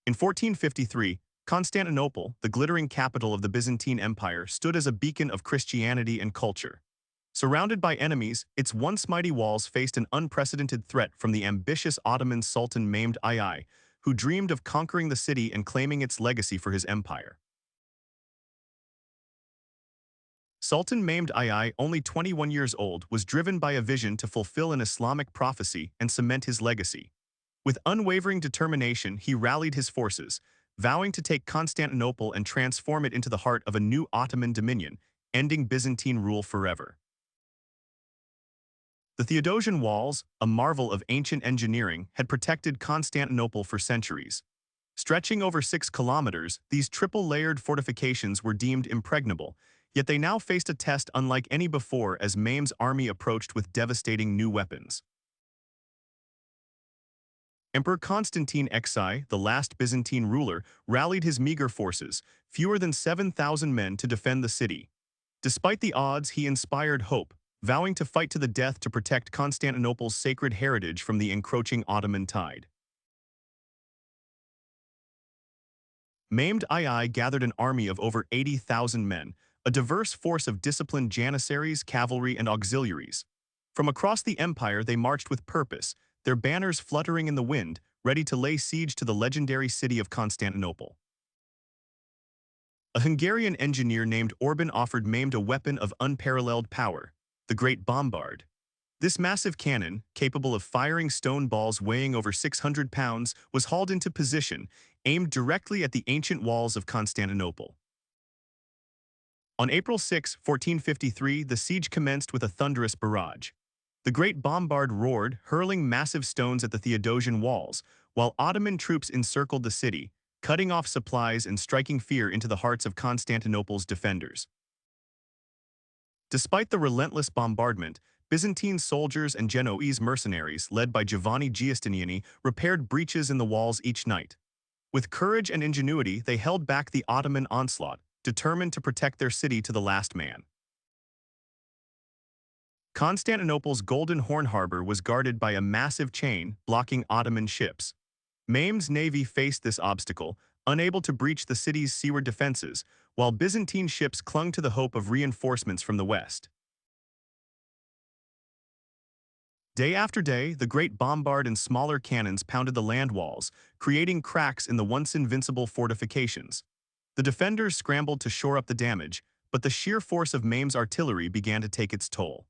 In 1453, Constantinople, the glittering capital of the Byzantine Empire, stood as a beacon of Christianity and culture. Surrounded by enemies, its once mighty walls faced an unprecedented threat from the ambitious Ottoman Sultan Mehmed II, who dreamed of conquering the city and claiming its legacy for his empire. Sultan Mehmed II, only 21 years old, was driven by a vision to fulfill an Islamic prophecy and cement his legacy. With unwavering determination, he rallied his forces, vowing to take Constantinople and transform it into the heart of a new Ottoman dominion, ending Byzantine rule forever. The Theodosian Walls, a marvel of ancient engineering, had protected Constantinople for centuries. Stretching over 6 kilometers, these triple-layered fortifications were deemed impregnable, yet they now faced a test unlike any before as Mehmed's army approached with devastating new weapons. Emperor Constantine XI, the last Byzantine ruler, rallied his meager forces, fewer than 7,000 men, to defend the city. Despite the odds, he inspired hope, vowing to fight to the death to protect Constantinople's sacred heritage from the encroaching Ottoman tide. Mehmed II gathered an army of over 80,000 men, a diverse force of disciplined janissaries, cavalry, and auxiliaries. From across the empire they marched with purpose, their banners fluttering in the wind, ready to lay siege to the legendary city of Constantinople. A Hungarian engineer named Orban offered Mehmed a weapon of unparalleled power, the Great Bombard. This massive cannon, capable of firing stone balls weighing over 600 pounds, was hauled into position, aimed directly at the ancient walls of Constantinople. On April 6, 1453, the siege commenced with a thunderous barrage. The Great Bombard roared, hurling massive stones at the Theodosian Walls, while Ottoman troops encircled the city, cutting off supplies and striking fear into the hearts of Constantinople's defenders. Despite the relentless bombardment, Byzantine soldiers and Genoese mercenaries, led by Giovanni Giustiniani, repaired breaches in the walls each night. With courage and ingenuity, they held back the Ottoman onslaught, determined to protect their city to the last man. Constantinople's Golden Horn harbor was guarded by a massive chain, blocking Ottoman ships. Mehmed's navy faced this obstacle, unable to breach the city's seaward defenses, while Byzantine ships clung to the hope of reinforcements from the west. Day after day, the Great Bombard and smaller cannons pounded the land walls, creating cracks in the once invincible fortifications. The defenders scrambled to shore up the damage, but the sheer force of Mehmed's artillery began to take its toll.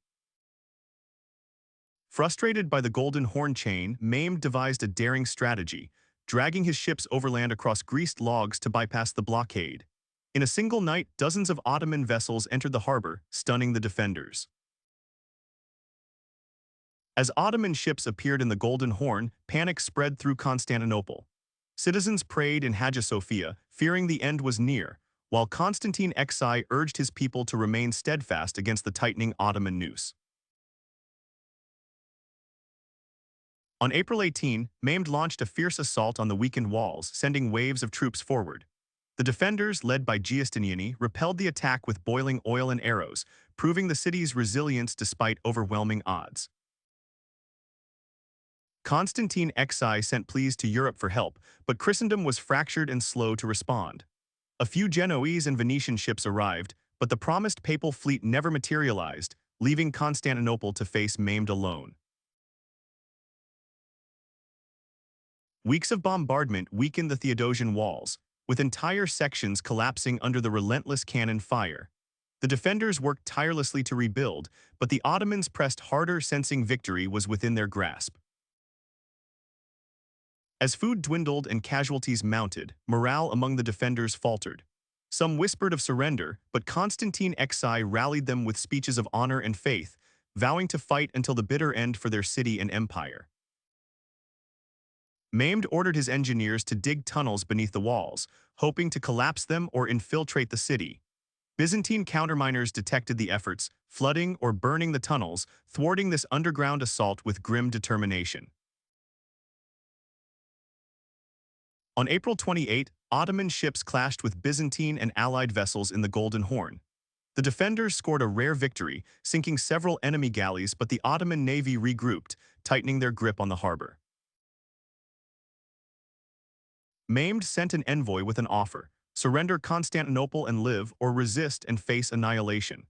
Frustrated by the Golden Horn chain, Mehmed devised a daring strategy, dragging his ships overland across greased logs to bypass the blockade. In a single night, dozens of Ottoman vessels entered the harbor, stunning the defenders. As Ottoman ships appeared in the Golden Horn, panic spread through Constantinople. Citizens prayed in Hagia Sophia, fearing the end was near, while Constantine XI urged his people to remain steadfast against the tightening Ottoman noose. On April 18, Mehmed launched a fierce assault on the weakened walls, sending waves of troops forward. The defenders, led by Giustiniani, repelled the attack with boiling oil and arrows, proving the city's resilience despite overwhelming odds. Constantine XI sent pleas to Europe for help, but Christendom was fractured and slow to respond. A few Genoese and Venetian ships arrived, but the promised papal fleet never materialized, leaving Constantinople to face Mehmed alone. Weeks of bombardment weakened the Theodosian Walls, with entire sections collapsing under the relentless cannon fire. The defenders worked tirelessly to rebuild, but the Ottomans pressed harder, sensing victory was within their grasp. As food dwindled and casualties mounted, morale among the defenders faltered. Some whispered of surrender, but Constantine XI rallied them with speeches of honor and faith, vowing to fight until the bitter end for their city and empire. Mehmed ordered his engineers to dig tunnels beneath the walls, hoping to collapse them or infiltrate the city. Byzantine counterminers detected the efforts, flooding or burning the tunnels, thwarting this underground assault with grim determination. On April 28, Ottoman ships clashed with Byzantine and allied vessels in the Golden Horn. The defenders scored a rare victory, sinking several enemy galleys, but the Ottoman navy regrouped, tightening their grip on the harbor. Mehmed sent an envoy with an offer: surrender Constantinople and live, or resist and face annihilation.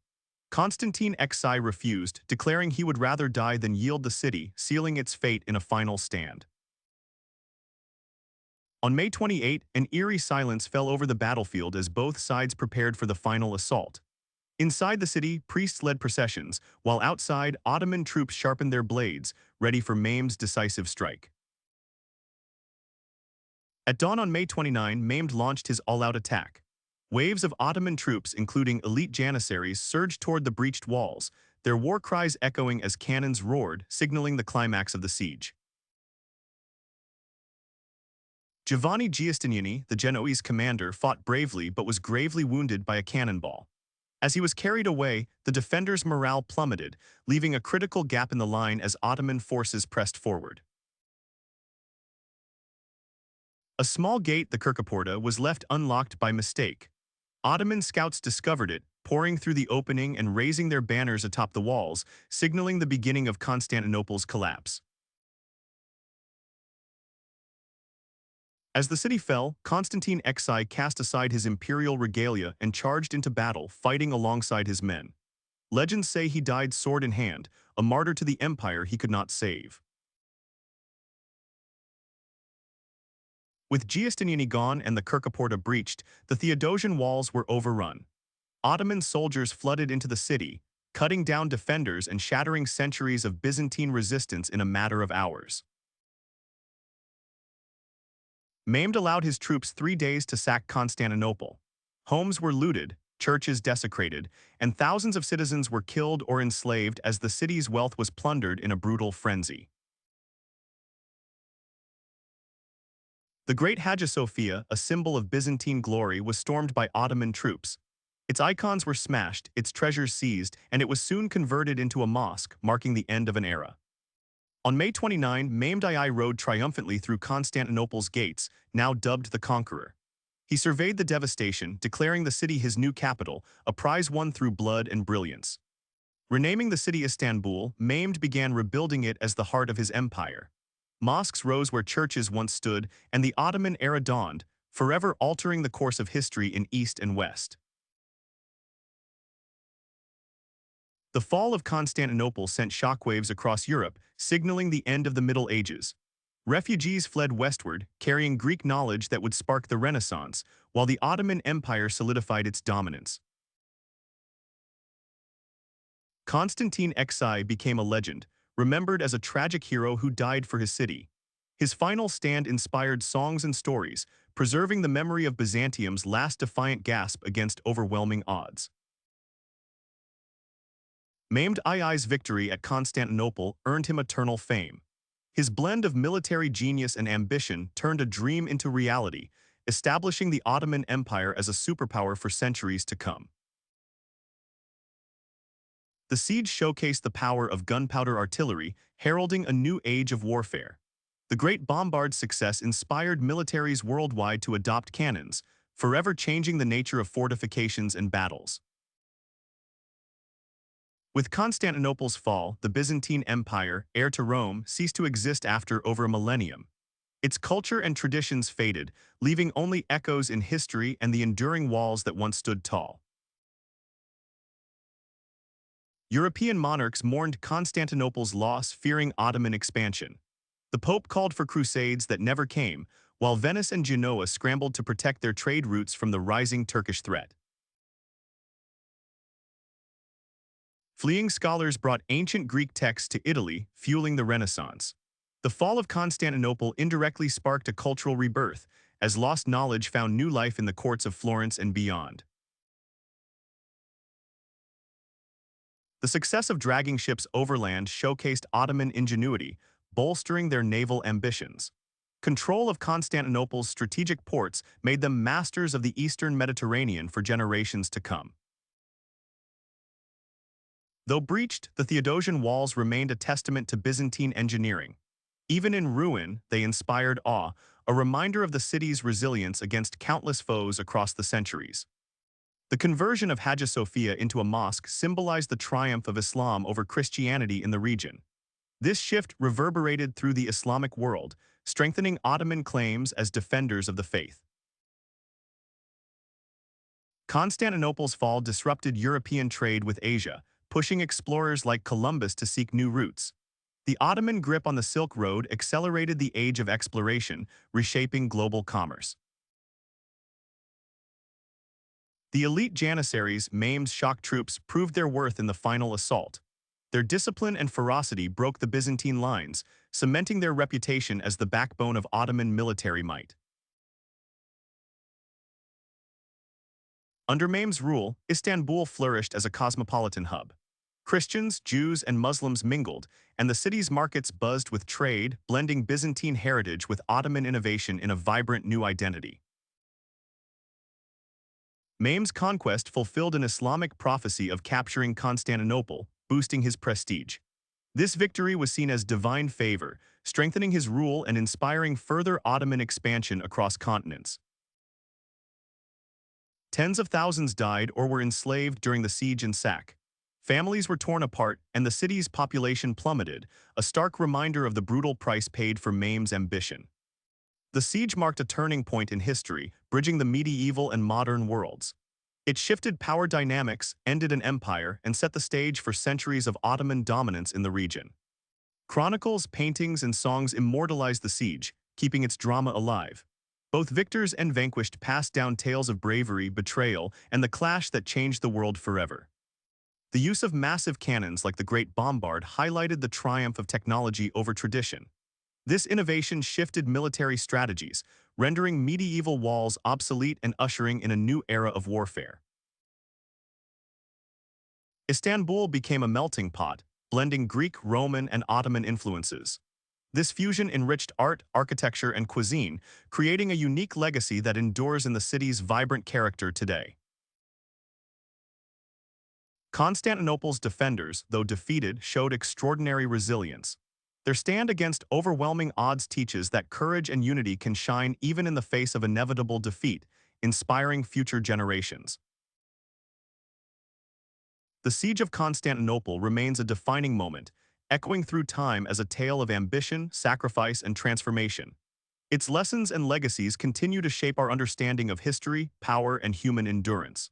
Constantine XI refused, declaring he would rather die than yield the city, sealing its fate in a final stand. On May 28, an eerie silence fell over the battlefield as both sides prepared for the final assault. Inside the city, priests led processions, while outside, Ottoman troops sharpened their blades, ready for Mehmed's decisive strike. At dawn on May 29, Mehmed launched his all-out attack. Waves of Ottoman troops, including elite janissaries, surged toward the breached walls, their war cries echoing as cannons roared, signaling the climax of the siege. Giovanni Giustiniani, the Genoese commander, fought bravely but was gravely wounded by a cannonball. As he was carried away, the defenders' morale plummeted, leaving a critical gap in the line as Ottoman forces pressed forward. A small gate, the Kirkaporta, was left unlocked by mistake. Ottoman scouts discovered it, pouring through the opening and raising their banners atop the walls, signaling the beginning of Constantinople's collapse. As the city fell, Constantine XI cast aside his imperial regalia and charged into battle, fighting alongside his men. Legends say he died sword in hand, a martyr to the empire he could not save. With Giustiniani gone and the Kirkaporta breached, the Theodosian Walls were overrun. Ottoman soldiers flooded into the city, cutting down defenders and shattering centuries of Byzantine resistance in a matter of hours. Mehmed allowed his troops 3 days to sack Constantinople. Homes were looted, churches desecrated, and thousands of citizens were killed or enslaved as the city's wealth was plundered in a brutal frenzy. The Great Hagia Sophia, a symbol of Byzantine glory, was stormed by Ottoman troops. Its icons were smashed, its treasures seized, and it was soon converted into a mosque, marking the end of an era. On May 29, Mehmed II rode triumphantly through Constantinople's gates, now dubbed the Conqueror. He surveyed the devastation, declaring the city his new capital, a prize won through blood and brilliance. Renaming the city Istanbul, Mehmed began rebuilding it as the heart of his empire. Mosques rose where churches once stood, and the Ottoman era dawned, forever altering the course of history in East and West. The fall of Constantinople sent shockwaves across Europe, signaling the end of the Middle Ages. Refugees fled westward, carrying Greek knowledge that would spark the Renaissance, while the Ottoman Empire solidified its dominance. Constantine XI became a legend, remembered as a tragic hero who died for his city. His final stand inspired songs and stories, preserving the memory of Byzantium's last defiant gasp against overwhelming odds. Mehmed II's victory at Constantinople earned him eternal fame. His blend of military genius and ambition turned a dream into reality, establishing the Ottoman Empire as a superpower for centuries to come. The siege showcased the power of gunpowder artillery, heralding a new age of warfare. The Great Bombard's success inspired militaries worldwide to adopt cannons, forever changing the nature of fortifications and battles. With Constantinople's fall, the Byzantine Empire, heir to Rome, ceased to exist after over a millennium. Its culture and traditions faded, leaving only echoes in history and the enduring walls that once stood tall. European monarchs mourned Constantinople's loss, fearing Ottoman expansion. The Pope called for crusades that never came, while Venice and Genoa scrambled to protect their trade routes from the rising Turkish threat. Fleeing scholars brought ancient Greek texts to Italy, fueling the Renaissance. The fall of Constantinople indirectly sparked a cultural rebirth, as lost knowledge found new life in the courts of Florence and beyond. The success of dragging ships overland showcased Ottoman ingenuity, bolstering their naval ambitions. Control of Constantinople's strategic ports made them masters of the Eastern Mediterranean for generations to come. Though breached, the Theodosian Walls remained a testament to Byzantine engineering. Even in ruin, they inspired awe, a reminder of the city's resilience against countless foes across the centuries. The conversion of Hagia Sophia into a mosque symbolized the triumph of Islam over Christianity in the region. This shift reverberated through the Islamic world, strengthening Ottoman claims as defenders of the faith. Constantinople's fall disrupted European trade with Asia, pushing explorers like Columbus to seek new routes. The Ottoman grip on the Silk Road accelerated the age of exploration, reshaping global commerce. The elite Janissaries, Mehmed's shock troops, proved their worth in the final assault. Their discipline and ferocity broke the Byzantine lines, cementing their reputation as the backbone of Ottoman military might. Under Mehmed's rule, Istanbul flourished as a cosmopolitan hub. Christians, Jews, and Muslims mingled, and the city's markets buzzed with trade, blending Byzantine heritage with Ottoman innovation in a vibrant new identity. Mehmed's conquest fulfilled an Islamic prophecy of capturing Constantinople, boosting his prestige. This victory was seen as divine favor, strengthening his rule and inspiring further Ottoman expansion across continents. Tens of thousands died or were enslaved during the siege and sack. Families were torn apart and the city's population plummeted, a stark reminder of the brutal price paid for Mehmed's ambition. The siege marked a turning point in history, bridging the medieval and modern worlds. It shifted power dynamics, ended an empire, and set the stage for centuries of Ottoman dominance in the region. Chronicles, paintings, and songs immortalized the siege, keeping its drama alive. Both victors and vanquished passed down tales of bravery, betrayal, and the clash that changed the world forever. The use of massive cannons like the Great Bombard highlighted the triumph of technology over tradition. This innovation shifted military strategies, rendering medieval walls obsolete and ushering in a new era of warfare. Istanbul became a melting pot, blending Greek, Roman, and Ottoman influences. This fusion enriched art, architecture, and cuisine, creating a unique legacy that endures in the city's vibrant character today. Constantinople's defenders, though defeated, showed extraordinary resilience. Their stand against overwhelming odds teaches that courage and unity can shine even in the face of inevitable defeat, inspiring future generations. The Siege of Constantinople remains a defining moment, echoing through time as a tale of ambition, sacrifice, and transformation. Its lessons and legacies continue to shape our understanding of history, power, and human endurance.